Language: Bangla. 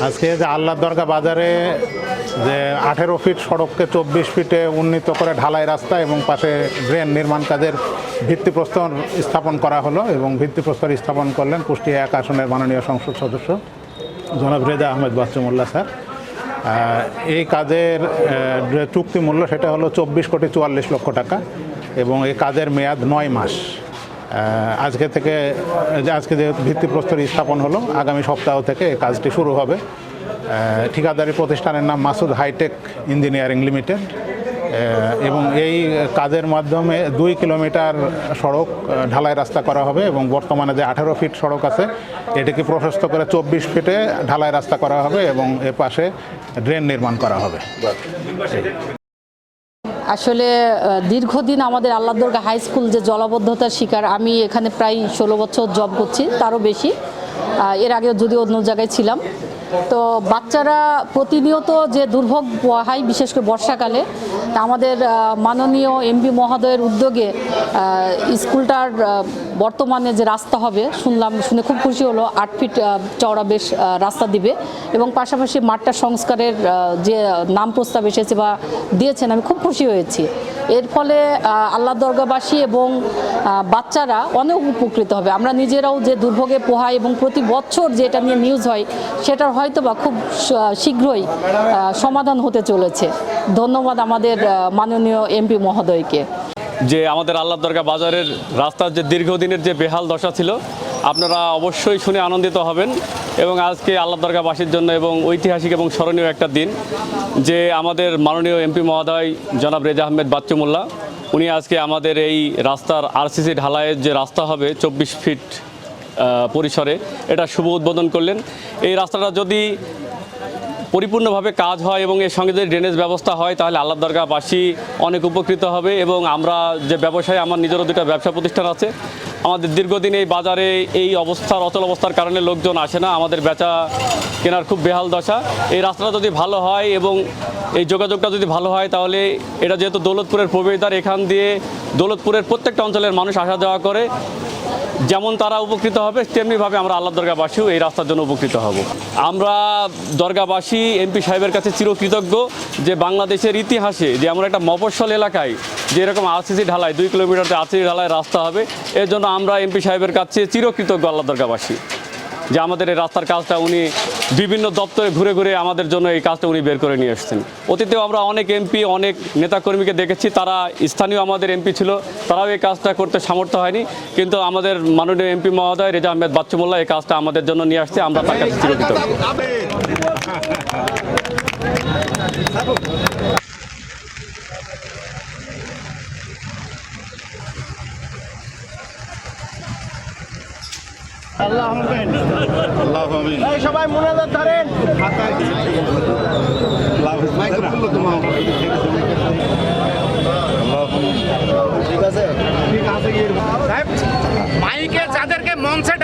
আজকে যে আল্লাহর দরগা বাজারে যে 18 ফিট সড়ককে 24 ফিটে উন্নীত করে ঢালাই রাস্তা এবং পাশে ড্রেন নির্মাণ কাজের ভিত্তিপ্রস্তর স্থাপন করা হলো এবং ভিত্তিপ্রস্তর স্থাপন করলেন কুষ্টিয়া 1 আসনের মাননীয় সংসদ সদস্য জনাব রেজা আহমেদ বাচ্চু মোল্লা স্যার। এই কাজের যে চুক্তি মূল্য সেটা হলো 24,44,00,000 টাকা এবং এই কাজের মেয়াদ 9 মাস। আজকে যে ভিত্তিপ্রস্তর স্থাপন হলো, আগামী সপ্তাহ থেকে এই কাজটি শুরু হবে। ঠিকাদারি প্রতিষ্ঠানের নাম মাসুদ হাইটেক ইঞ্জিনিয়ারিং লিমিটেড এবং এই কাজের মাধ্যমে 2 কিলোমিটার সড়ক ঢালাই রাস্তা করা হবে এবং বর্তমানে যে 18 ফিট সড়ক আছে এটিকে প্রশস্ত করে 24 ফিটে ঢালাই রাস্তা করা হবে এবং এর পাশে ড্রেন নির্মাণ করা হবে। আসলে দীর্ঘদিন আমাদের আল্লাহর দরগা হাই স্কুল যে জলাবদ্ধতার শিকার, আমি এখানে প্রায় 16 বছর জব করছি, তারও বেশি। এর আগে যদিও অন্য জায়গায় ছিলাম। তো বাচ্চারা প্রতিনিয়ত যে দুর্ভোগ পোহায়, বিশেষ করে বর্ষাকালে, আমাদের মাননীয় এমপি মহোদয়ের উদ্যোগে স্কুলটার বর্তমানে যে রাস্তা হবে শুনে খুব খুশি হলো। 8 ফিট চওড়া বেশ রাস্তা দিবে এবং পাশাপাশি মাঠটা সংস্কারের যে নাম প্রস্তাব এসেছে বা দিয়েছেন, আমি খুব খুশি হয়েছি। এর ফলে আল্লাহর দরগাবাসী এবং বাচ্চারা অনেক উপকৃত হবে। আমরা নিজেরাও যে দুর্ভোগে পোহাই এবং প্রতি বছর যেটা নিয়ে নিউজ হয় সেটার হয়তো বা খুব শীঘ্রই সমাধান হতে চলেছে। ধন্যবাদ আমাদের মাননীয় এমপি মহোদয়কে। যে আমাদের আল্লাহর দরগা বাজারের রাস্তার যে দীর্ঘদিনের যে বেহাল দশা ছিল, আপনারা অবশ্যই শুনে আনন্দিত হবেন এবং আজকে আল্লাহর দরগাবাসীর জন্য এবং ঐতিহাসিক এবং স্মরণীয় একটা দিন যে আমাদের মাননীয় এমপি মহোদয় জনাব রেজা আহমেদ বাচ্চু মোল্লা উনি আজকে আমাদের এই রাস্তার আরসিসি ঢালাইয়ের যে রাস্তা হবে 24 ফিট পরিসরে, এটা শুভ উদ্বোধন করলেন। এই রাস্তাটা যদি পরিপূর্ণভাবে কাজ হয় এবং এর সঙ্গে যদি ড্রেনেজ ব্যবস্থা হয় তাহলে আল্লাহর দরগাবাসী অনেক উপকৃত হবে এবং আমরা যে ব্যবসায়, আমার নিজেরও 2টা ব্যবসা প্রতিষ্ঠান আছে, আমাদের দীর্ঘদিন এই বাজারে এই অচল অবস্থার কারণে লোকজন আসে না, আমাদের বেচা কেনার খুব বেহাল দশা। এই রাস্তাটা যদি ভালো হয় এবং এই যোগাযোগটা যদি ভালো হয় তাহলে এটা যেহেতু দৌলতপুরের প্রবেশদ্বার, এখান দিয়ে দৌলতপুরের প্রত্যেকটা অঞ্চলের মানুষ আসা যাওয়া করে, যেমন তারা উপকৃত হবে তেমনিভাবে আমরা আল্লাহর দরগাবাসীও এই রাস্তার জন্য উপকৃত হব। আমরা দরগাবাসী এমপি সাহেবের কাছে চিরকৃতজ্ঞ যে বাংলাদেশের ইতিহাসে যে আমরা একটা মফস্বল এলাকায় যে এরকম আরসিসি ঢালাই 2 কিলোমিটার আরসিসি ঢালাই রাস্তা হবে, এর জন্য আমরা এমপি সাহেবের কাছে চিরকৃতজ্ঞ আল্লাহর দরগাবাসী যে আমাদের এই রাস্তার কাজটা উনি বিভিন্ন দপ্তরে ঘুরে ঘুরে আমাদের জন্য এই কাজটা উনি বের করে নিয়ে এসেছেন। অতীতেও আমরা অনেক এমপি, অনেক নেতাকর্মীকে দেখেছি, তারা স্থানীয় আমাদের এমপি ছিল, তারাও এই কাজটা করতে সামর্থ্য হয়নি, কিন্তু আমাদের মাননীয় এমপি মহোদয় রেজা আহমেদ বাচ্চু মোল্লা এই কাজটা আমাদের জন্য নিয়ে আসছে, আমরা তার কাছে চিরকৃতজ্ঞ। সবাই মোনাজাত ধরেন। ঠিক আছে, মাইকে যাদেরকে মঞ্চে